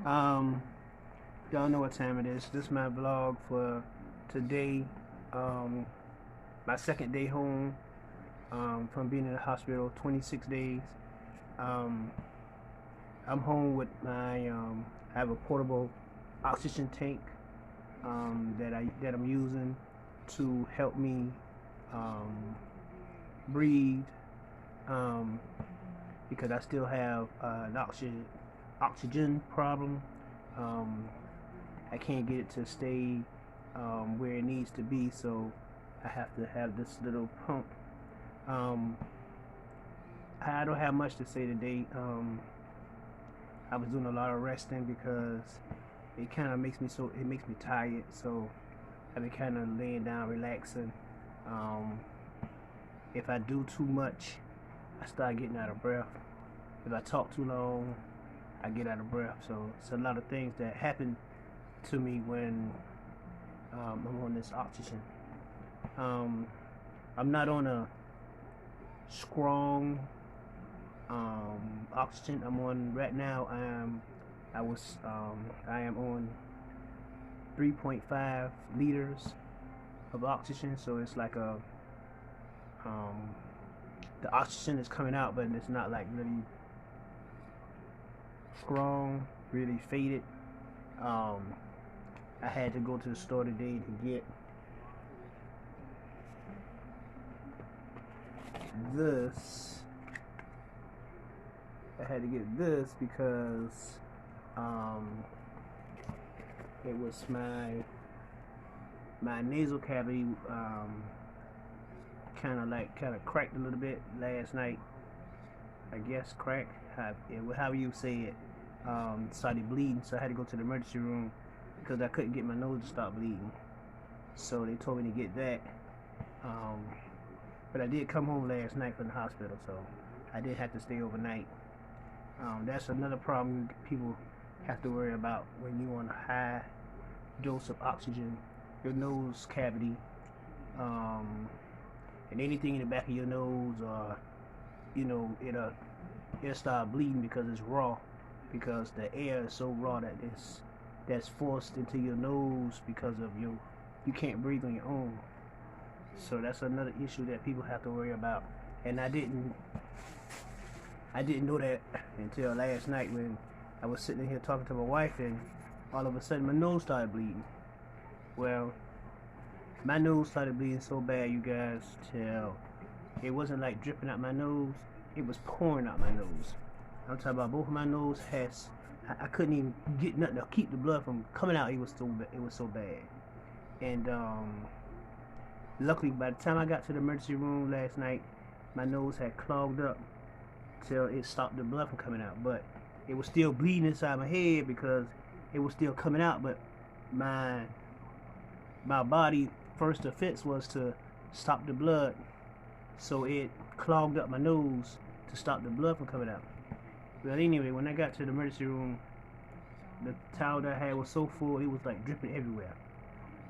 Um, y'all know what time it is. This is my vlog for today. Um, my second day home from being in the hospital, 26 days. Um, I'm home with my. I have a portable oxygen tank that I'm using to help me um, breathe um, because I still have an oxygen problem. Um, I can't get it to stay where it needs to be, so I have to have this little pump. Um, I don't have much to say today. I was doing a lot of resting because it kind of makes me tired. So I've been kind of laying down, relaxing. Um, if I do too much, I start getting out of breath. If I talk too long, I get out of breath. So it's a lot of things that happen to me when I'm on this oxygen. Um, I'm not on a strong oxygen. I'm on right now. I am on 3.5 liters of oxygen. So it's like um, the oxygen is coming out, but it's not like really strong, really faded. Um, I had to go to the store today to get this. I had to get this because um, it was my nasal cavity kind of cracked a little bit last night. I guess cracked, however you say it. Started bleeding, so I had to go to the emergency room because I couldn't get my nose to stop bleeding. So they told me to get that. Um, but I did come home last night from the hospital, so I did have to stay overnight. That's another problem people have to worry about when you're on a high dose of oxygen. Your nose cavity, and anything in the back of your nose, it'll start bleeding because it's raw, because the air is so raw that's forced into your nose because of you can't breathe on your own. So that's another issue that people have to worry about. And I didn't know that until last night when I was sitting here talking to my wife, and all of a sudden my nose started bleeding. Well, my nose started bleeding so bad, you guys, till it wasn't like dripping out my nose, it was pouring out my nose. I'm talking about both of my nose has. I couldn't even get nothing to keep the blood from coming out. It was so bad. And luckily, by the time I got to the emergency room last night, my nose had clogged up till it stopped the blood from coming out. But it was still bleeding inside my head because it was still coming out. But my body first offense was to stop the blood, so it clogged up my nose to stop the blood from coming out. But anyway, when I got to the emergency room, the towel that I had was so full, it was like dripping everywhere.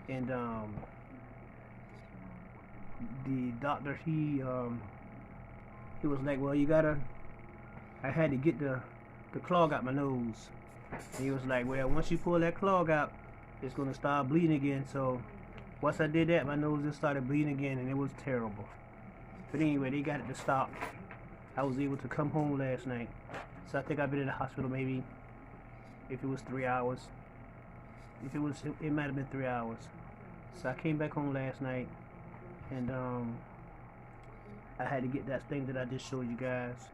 And the doctor, he was like, well, you gotta. I had to get the clog out my nose. And he was like, well, once you pull that clog out, it's gonna start bleeding again. So once I did that, my nose just started bleeding again, and it was terrible. But anyway, they got it to stop. I was able to come home last night. So I think I've been in the hospital maybe, if it was 3 hours. It might have been 3 hours. So I came back home last night, and I had to get that thing that I just showed you guys.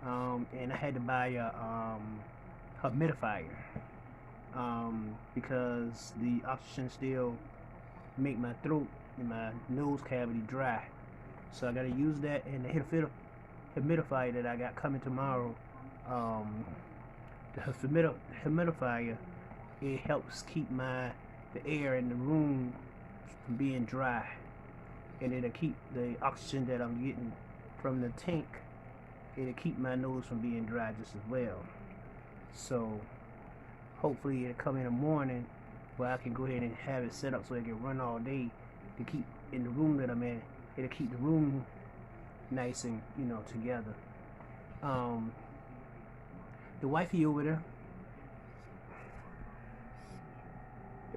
And I had to buy a humidifier because the oxygen still make my throat and my nose cavity dry. So I gotta use that, and the humidifier that I got coming tomorrow. The humidifier, it helps keep the air in the room from being dry, and it'll keep the oxygen that I'm getting from the tank. It'll keep my nose from being dry just as well. So hopefully it'll come in the morning where I can go ahead and have it set up so it can run all day to keep in the room that I'm in. It'll keep the room nice and together. The wifey over there,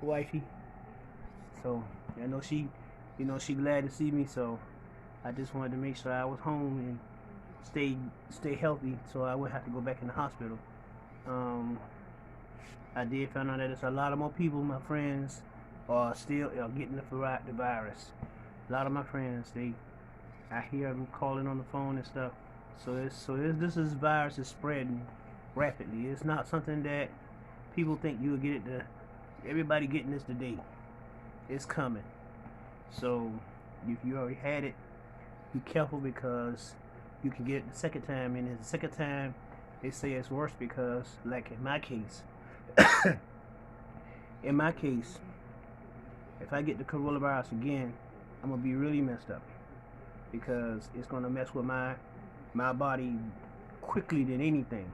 wifey. So I know she, she glad to see me. So I just wanted to make sure I was home and stay healthy, so I wouldn't have to go back in the hospital. Um, I did find out that there's a lot of more people, my friends, are still getting the virus. A lot of my friends, I hear them calling on the phone and stuff. This virus is spreading rapidly. It's not something that people think you'll get it. Everybody getting this today. It's coming. So if you already had it, be careful, because you can get it the second time, and the second time they say it's worse because, like in my case, if I get the coronavirus again, I'm gonna be really messed up, because it's gonna mess with my body quickly than anything,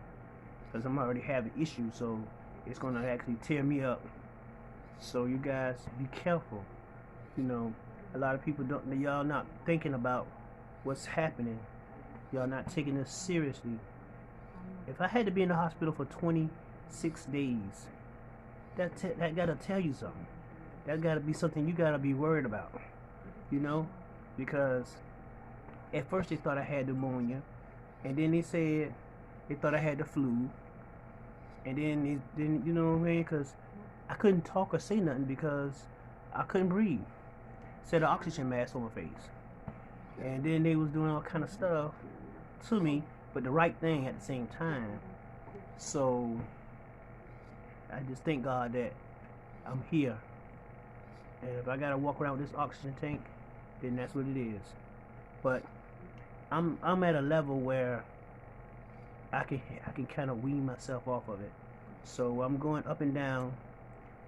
because I'm already having issues, so it's gonna actually tear me up. So you guys be careful. A lot of people y'all not thinking about what's happening. Y'all not taking this seriously. If I had to be in the hospital for 26 days, that gotta tell you something. That gotta be something you gotta be worried about. Because at first they thought I had pneumonia, and then they said they thought I had the flu, and then you know what I mean? Because I couldn't talk or say nothing because I couldn't breathe. Set an oxygen mask on my face, and then they was doing all kind of stuff to me, but the right thing at the same time. So I just thank God that I'm here, and if I gotta walk around with this oxygen tank, then that's what it is. But I'm at a level where I can kind of wean myself off of it. So I'm going up and down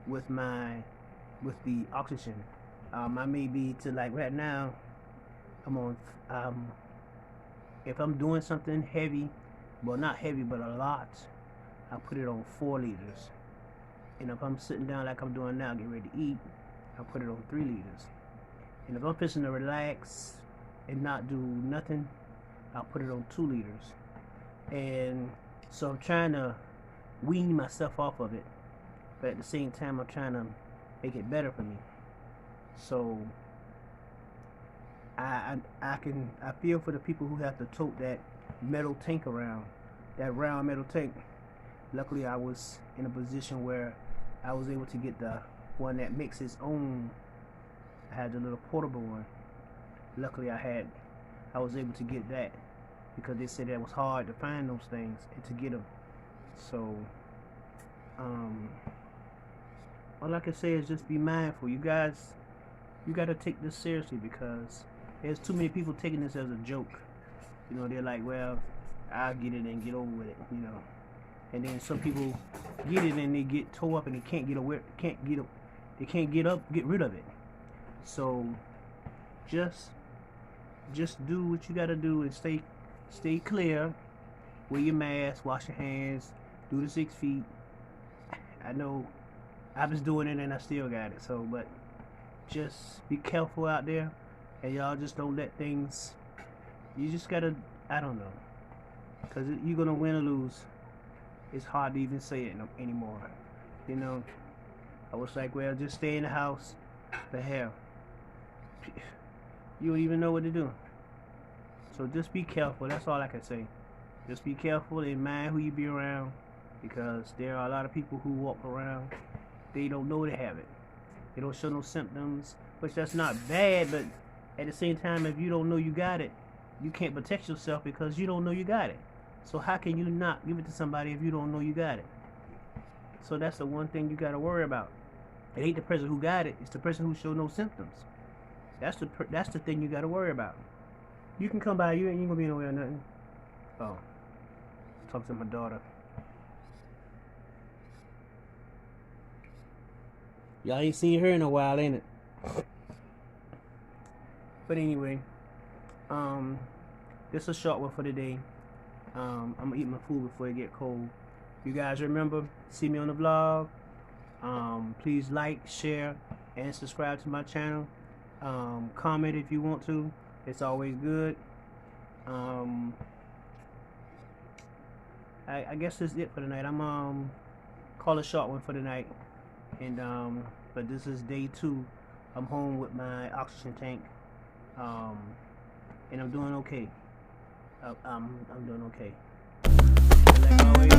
with the oxygen. I may be to, like, right now, I'm on, if I'm doing something heavy, well, not heavy, but a lot, I put it on 4 liters. And if I'm sitting down like I'm doing now, getting ready to eat, I put it on 3 liters. And if I'm fixing to relax and not do nothing, I'll put it on 2 liters. And so I'm trying to wean myself off of it, but at the same time, I'm trying to make it better for me. So I feel for the people who have to tote that metal tank around, that round metal tank. Luckily, I was in a position where I was able to get the one that makes its own. I had the little portable one. Luckily, I was able to get that, because they said it was hard to find those things and to get them. So all I can say is just be mindful. You guys, you got to take this seriously, because there's too many people taking this as a joke. They're like, well, I'll get it and get over with it, And then some people get it and they get tore up and they can't get rid of it. So just do what you got to do and stay clear. Wear your mask, wash your hands, do the 6 feet. I know I was doing it and I still got it. So, but just be careful out there, and y'all just don't let things. You just gotta, I don't know, because you're gonna win or lose. It's hard to even say it anymore. I was like, well, just stay in the house. The hell, you don't even know what to do. So just be careful. That's all I can say. Just be careful and mind who you be around, because there are a lot of people who walk around, they don't know they have it. They don't show no symptoms, which that's not bad, but at the same time, if you don't know you got it, you can't protect yourself because you don't know you got it. So how can you not give it to somebody if you don't know you got it? So that's the one thing you got to worry about. It ain't the person who got it, it's the person who showed no symptoms. That's the thing you got to worry about. You can come by, you ain't gonna be nowhere or nothing. Oh, talk to my daughter. Y'all ain't seen her in a while, ain't it? But anyway, this is a short one for today. I'm gonna eat my food before it get cold. You guys remember, see me on the vlog. Please like, share, and subscribe to my channel. Comment if you want to. It's always good. I guess that's it for tonight. I'm call a short one for tonight. and but this is day 2. I'm home with my oxygen tank, um, and I'm doing okay. I'm doing okay. And like always,